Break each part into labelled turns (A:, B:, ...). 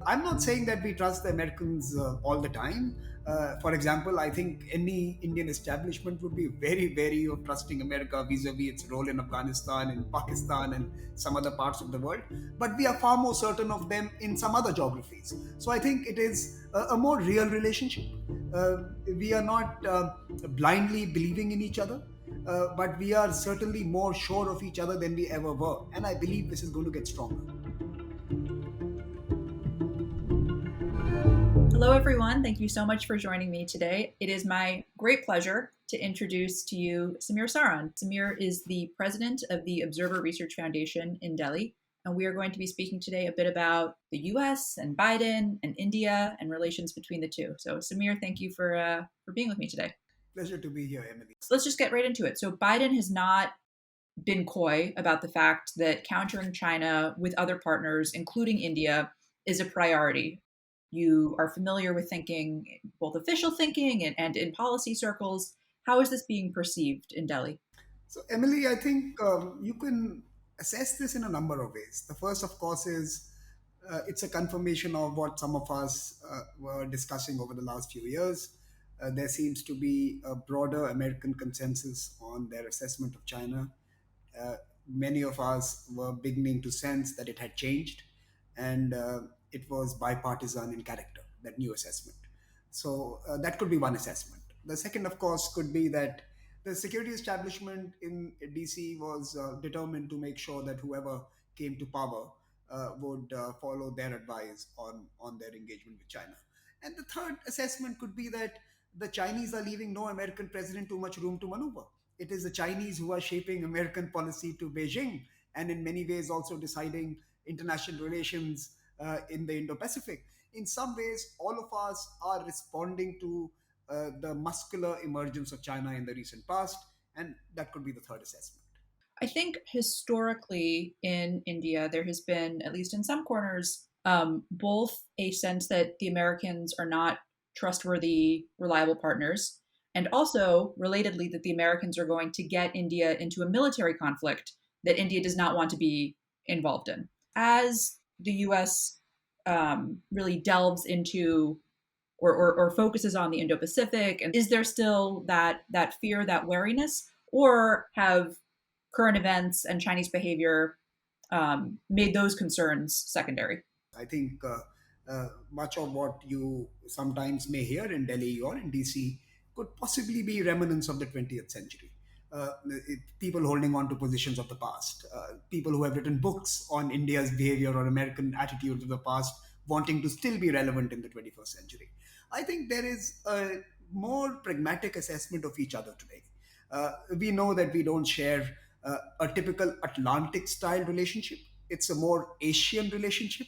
A: I'm not saying that we trust the Americans all the time. For example, I think any Indian establishment would be very wary of trusting America vis-a-vis its role in Afghanistan and Pakistan and some other parts of the world. But we are far more certain of them in some other geographies. So I think it is a more real relationship. We are not blindly believing in each other. But we are certainly more sure of each other than we ever were. And I believe this is going to get stronger.
B: Hello, everyone. Thank you so much for joining me today. It is my great pleasure to introduce to you Samir Saran. Samir is the president of the Observer Research Foundation in Delhi, and we are going to be speaking today a bit about the US and Biden and India and relations between the two. So, Samir, thank you for being with me today.
A: Pleasure to be here, Emily.
B: So let's just get right into it. So, Biden has not been coy about the fact that countering China with other partners, including India, is a priority. You are familiar with thinking, both official thinking and in policy circles. How is this being perceived in Delhi?
A: So, Emily, I think you can assess this in a number of ways. The first, of course, is it's a confirmation of what some of us were discussing over the last few years. There seems to be a broader American consensus on their assessment of China. Many of us were beginning to sense that it had changed, and it was bipartisan in character, that new assessment. So that could be one assessment. The second, of course, could be that the security establishment in DC was determined to make sure that whoever came to power would follow their advice on their engagement with China. And the third assessment could be that the Chinese are leaving no American president too much room to maneuver. It is the Chinese who are shaping American policy to Beijing and in many ways also deciding international relations in the Indo Pacific. In some ways, all of us are responding to the muscular emergence of China in the recent past, and that could be the third assessment.
B: I think historically in India, there has been, at least in some corners, both a sense that the Americans are not trustworthy, reliable partners, and also, relatedly, that the Americans are going to get India into a military conflict that India does not want to be involved in. As the US really delves into or focuses on the Indo-Pacific, and is there still that fear, that wariness, or have current events and Chinese behavior made those concerns secondary?
A: I think much of what you sometimes may hear in Delhi or in DC could possibly be remnants of the 20th century. People holding on to positions of the past, people who have written books on India's behavior or American attitudes of the past, wanting to still be relevant in the 21st century. I think there is a more pragmatic assessment of each other today. We know that we don't share a typical Atlantic style relationship. It's a more Asian relationship,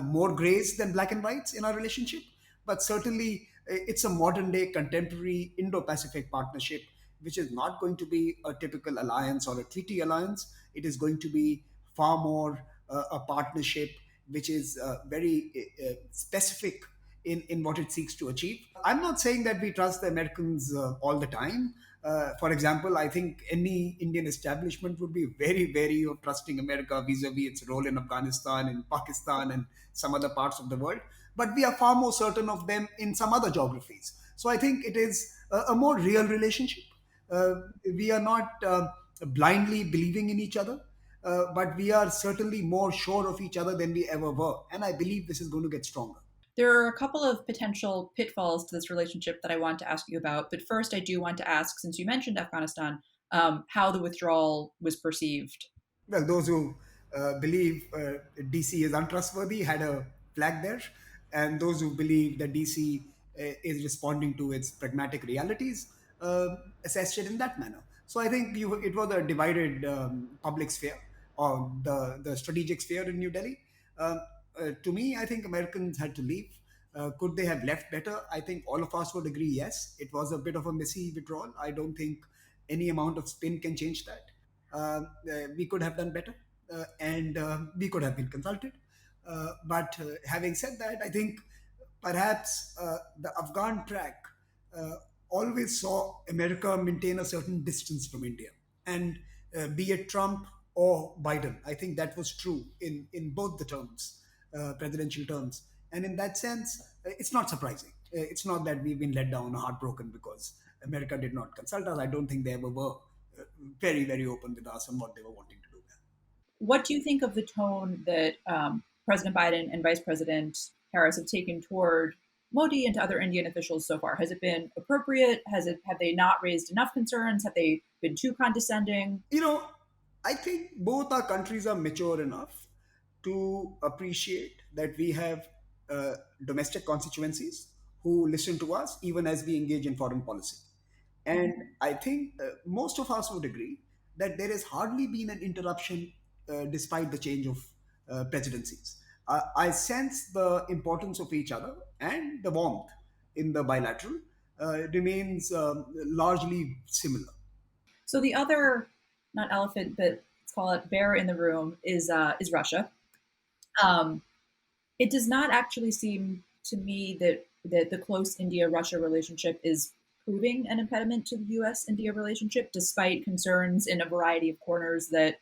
A: more grays than black and whites in our relationship. But certainly, it's a modern day contemporary Indo Pacific partnership, which is not going to be a typical alliance or a treaty alliance. It is going to be far more a partnership which is very specific in what it seeks to achieve. I'm not saying that we trust the Americans all the time. For example, I think any Indian establishment would be very wary of trusting America vis-a-vis its role in Afghanistan and Pakistan and some other parts of the world. But we are far more certain of them in some other geographies. So I think it is a more real relationship. We are not blindly believing in each other, but we are certainly more sure of each other than we ever were. And I believe this is going to get stronger.
B: There are a couple of potential pitfalls to this relationship that I want to ask you about. But first, I do want to ask, since you mentioned Afghanistan, how the withdrawal was perceived.
A: Well, those who believe DC is untrustworthy had a flag there, and those who believe that DC is responding to its pragmatic realities assessed it in that manner. So I think it was a divided public sphere or the strategic sphere in New Delhi. To me, I think Americans had to leave. Could they have left better? I think all of us would agree yes. It was a bit of a messy withdrawal. I don't think any amount of spin can change that. We could have done better, and we could have been consulted. But having said that, I think perhaps the Afghan track uh, always saw America maintain a certain distance from India. And be it Trump or Biden, I think that was true in both the terms, presidential terms. And in that sense, it's not surprising. It's not that we've been let down or heartbroken because America did not consult us. I don't think they ever were very, very open with us on what they were wanting to do.
B: What do you think of the tone that President Biden and Vice President Harris have taken toward Modi and to other Indian officials so far? Has it been appropriate? Has it have they not raised enough concerns? Have they been too condescending?
A: You know, I think both our countries are mature enough to appreciate that we have domestic constituencies who listen to us even as we engage in foreign policy. And I think most of us would agree that there has hardly been an interruption despite the change of presidencies. I sense the importance of each other and the warmth in the bilateral remains largely similar.
B: So the other, not elephant, but let's call it bear in the room, is Russia. Um, it does not actually seem to me that the close India Russia relationship is proving an impediment to the U.S. India relationship, despite concerns in a variety of corners that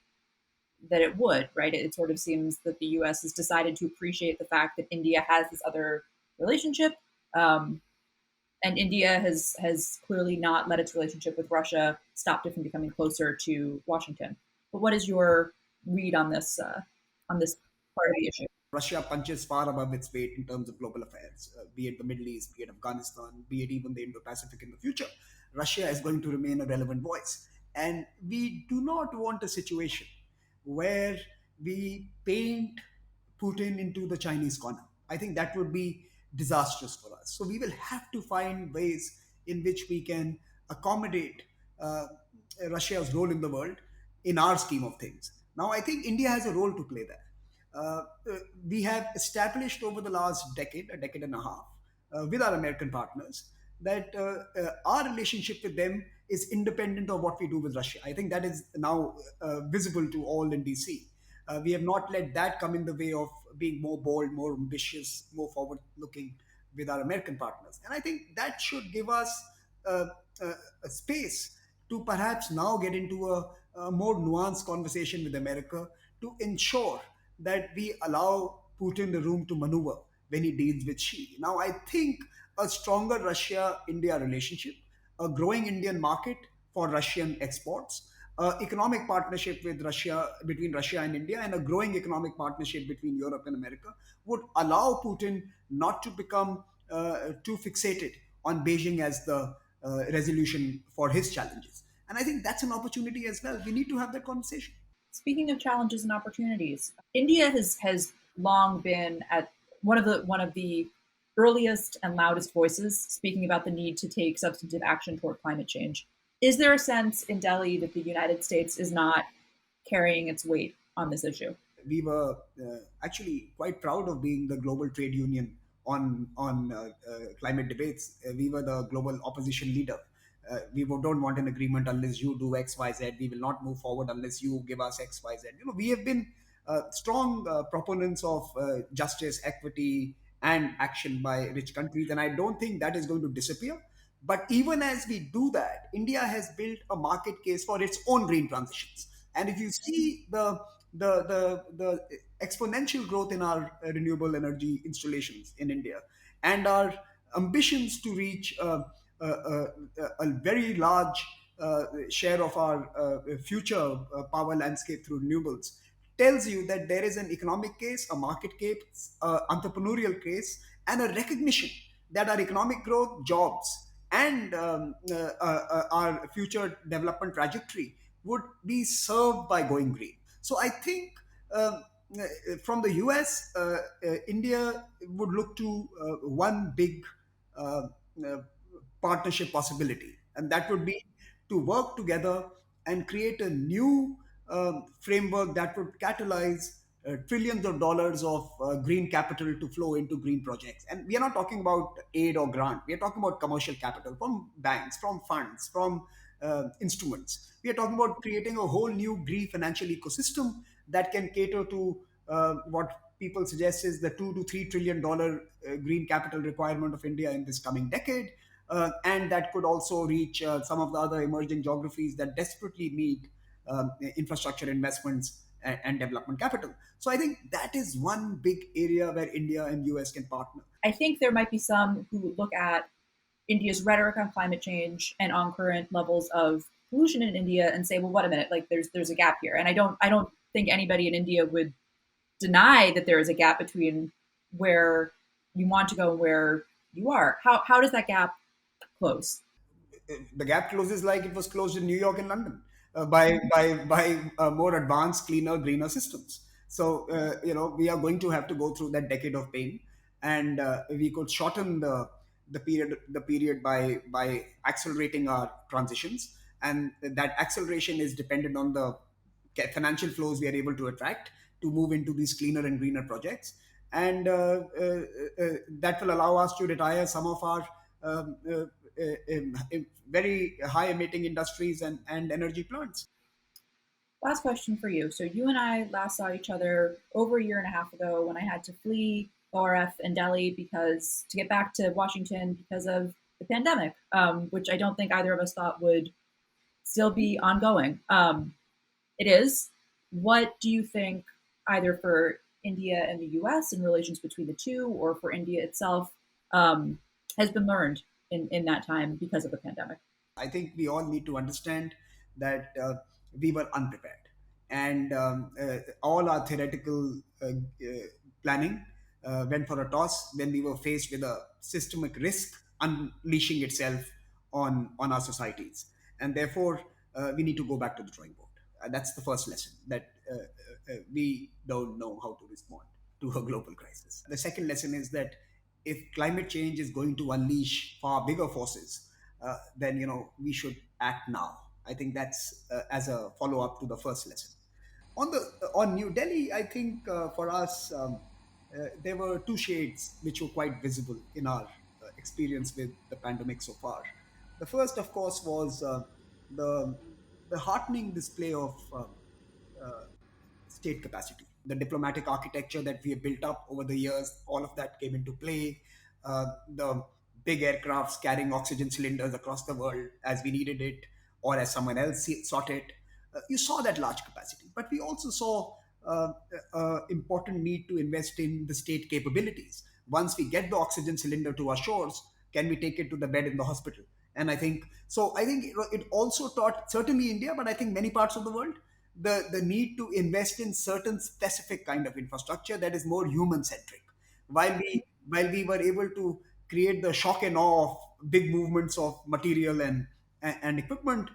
B: it would. Right? It sort of seems that the U.S. has decided to appreciate the fact that India has this other relationship. Um, and India has clearly not let its relationship with Russia stop it from becoming closer to Washington. But what is your read on this part of the issue?
A: Russia punches far above its weight in terms of global affairs, be it the Middle East, be it Afghanistan, be it even the Indo Pacific in the future. Russia is going to remain a relevant voice. And we do not want a situation where we paint Putin into the Chinese corner. I think that would be disastrous for us. So we will have to find ways in which we can accommodate uh, Russia's role in the world in our scheme of things. Now, I think India has a role to play there. We have established over the last decade, a decade and a half, with our American partners, that our relationship with them is independent of what we do with Russia. I think that is now visible to all in DC. We have not let that come in the way of being more bold, more ambitious, more forward looking with our American partners. And I think that should give us uh, a space to perhaps now get into a more nuanced conversation with America to ensure that we allow Putin the room to maneuver when he deals with Xi. Now, I think a stronger Russia India relationship, a growing Indian market for Russian exports, economic partnership with Russia, between Russia and India, and a growing economic partnership between Europe and America would allow Putin not to become too fixated on Beijing as the resolution for his challenges. And I think that's an opportunity as well. We need to have that conversation.
B: Speaking of challenges and opportunities, India has long been at one of the earliest and loudest voices speaking about the need to take substantive action toward climate change. Is there a sense in Delhi that the United States is not carrying its weight on this issue?
A: We were actually quite proud of being the global trade union on climate debates. We were the global opposition leader. We don't want an agreement unless you do X, Y, Z. We will not move forward unless you give us X, Y, Z. You know, we have been strong proponents of justice, equity, and action by rich countries, and I don't think that is going to disappear. But even as we do that, India has built a market case for its own green transitions. And if you see the exponential growth in our renewable energy installations in India and our ambitions to reach a very large share of our future power landscape through renewables, tells you that there is an economic case, a market case, entrepreneurial case, and a recognition that our economic growth, jobs, and our future development trajectory would be served by going green. So I think from the US, India would look to one big uh, uh, partnership possibility, and that would be to work together and create a new framework that would catalyze trillions of dollars of green capital to flow into green projects. And we are not talking about aid or grant. We are talking about commercial capital from banks, from funds, from instruments. We are talking about creating a whole new green financial ecosystem that can cater to what people suggest is the $2 to $3 trillion green capital requirement of India in this coming decade. And that could also reach some of the other emerging geographies that desperately need infrastructure investments and development capital. So I think that is one big area where India and US can partner.
B: I think there might be some who look at India's rhetoric on climate change and on current levels of pollution in India and say, well, wait a minute, like there's a gap here. And I don't think anybody in India would deny that there is a gap between where you want to go and where you are. How does that gap close?
A: The gap closes like it was closed in New York and London by more advanced, cleaner, greener systems. So we are going to have to go through that decade of pain, and we could shorten the period by accelerating our transitions, and that acceleration is dependent on the financial flows we are able to attract to move into these cleaner and greener projects, and that will allow us to retire some of our very high emitting industries and energy plants.
B: Last question for you. So you and I last saw each other over a year and a half ago when I had to flee ORF in Delhi because to get back to Washington because of the pandemic, which I don't think either of us thought would still be ongoing. It is. What do you think, either for India and the US and relations between the two, or for India itself, has been learned in that time because of the pandemic?
A: I think we all need to understand that we were unprepared, and all our theoretical planning went for a toss when we were faced with a systemic risk unleashing itself on our societies, and therefore we need to go back to the drawing board. That's the first lesson, that we don't know how to respond to a global crisis. The second lesson is that if climate change is going to unleash far bigger forces, then we should act now. I think that's as a follow up to the first lesson. On New Delhi, I think for us there were two shades which were quite visible in our experience with the pandemic so far. The first, of course, was the the heartening display of state capacity. The diplomatic architecture that we have built up over the years, all of that came into play. The big aircrafts carrying oxygen cylinders across the world as we needed it, or as someone else sought it. You saw that large capacity, but we also saw important need to invest in the state capabilities. Once we get the oxygen cylinder to our shores, can we take it to the bed in the hospital? And I think so. I think it also taught, certainly India, but I think many parts of the world, the need to invest in certain specific kind of infrastructure that is more human centric. While we were able to create the shock and awe of big movements of material and equipment,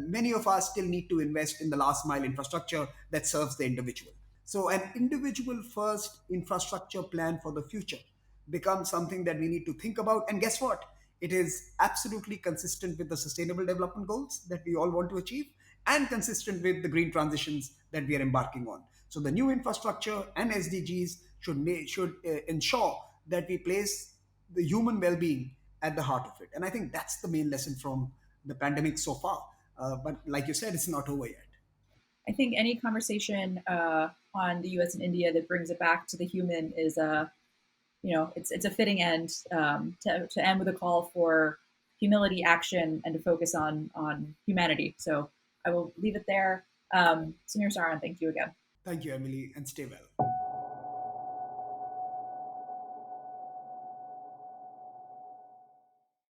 A: many of us still need to invest in the last mile infrastructure that serves the individual. So an individual first infrastructure plan for the future becomes something that we need to think about. And guess what? It is absolutely consistent with the sustainable development goals that we all want to achieve, and consistent with the green transitions that we are embarking on. So the new infrastructure and SDGs should ensure that we place the human well-being at the heart of it. And I think that's the main lesson from the pandemic so far. But like you said, it's not over yet.
B: I think any conversation on the U.S. and India that brings it back to the human is it's a fitting end to end with a call for humility, action, and to focus on humanity. So I will leave it there. Samir Saran, thank you again.
A: Thank you, Emily, and stay well.